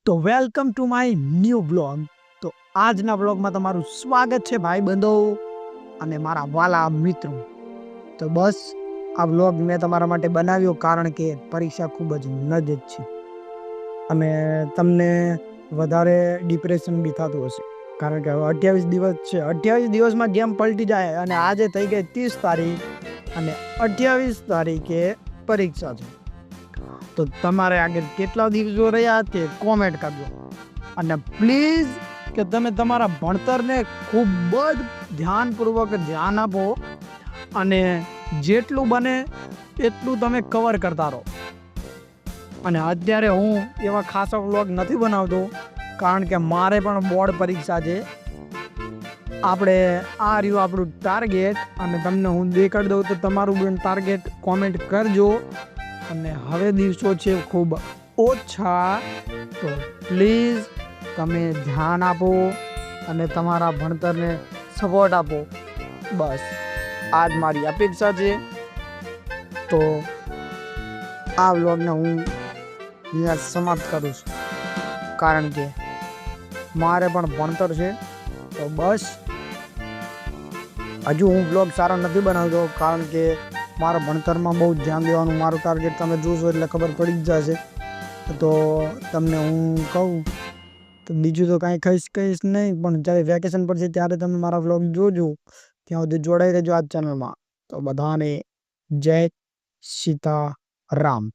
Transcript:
તો welcome to my new blog. તો આજના બ્લોગમાં તમારું સ્વાગત છે ભાઈ બંધો અને મારા વાલા મિત્રો. તો બસ આ બ્લોગ મેં તમારા માટે બનાવ્યો કારણ કે પરીક્ષા ખૂબ જ નજીક છે અને તમને વધારે ડિપ્રેશન બી થતું હશે કારણ કે હવે 28 દિવસ છે. 28 દિવસમાં ગેમ પલટી જાય અને આજે થઈ ગઈ 30 તારીખ અને 28 તારીખે પરીક્ષા છે. તો તમારે આગળ કેટલા દિવસો રહ્યા તે કોમેન્ટ કરજો અને પ્લીઝ કે તમે તમારા ભણતરને ખૂબ જ ધ્યાનપૂર્વક ધ્યાન આપો અને જેટલું બને એટલું તમે કવર કરતા રહો. અને અત્યારે હું એવા ખાસા વ્લોગ નથી બનાવતો કારણ કે મારે પણ બોર્ડ પરીક્ષા છે. આપણે આ રહ્યું આપણું ટાર્ગેટ અને તમને હું દેખાડી દઉં તો તમારું પણ ટાર્ગેટ કોમેન્ટ કરજો. અને હવે દિવસો છે ખૂબ ઓછા, તો પ્લીઝ તમે ધ્યાન આપો અને તમારા ભણતરને સપોર્ટ આપો. બસ આજ મારી અપેક્ષા છે. તો આ વ્લોગને હું અહીંયા સમાપ્ત કરું છું કારણ કે મારે પણ ભણતર છે. તો બસ હજુ હું વ્લોગ સારા નથી બનાવતો કારણ કે મારા ભણતરમાં બહુ ધ્યાન દેવાનું. મારું ટાર્ગેટ તમે જોશો એટલે ખબર પડી જ જશે. તો તમને હું કહું તો બીજું તો કાંઈ કહીશ નહીં, પણ જ્યારે વેકેશન પર છે ત્યારે તમે મારા વ્લોગ જોજો. ત્યાં સુધી જોડાઈ રહેજો આ ચેનલમાં. તો બધાને જય સીતારામ.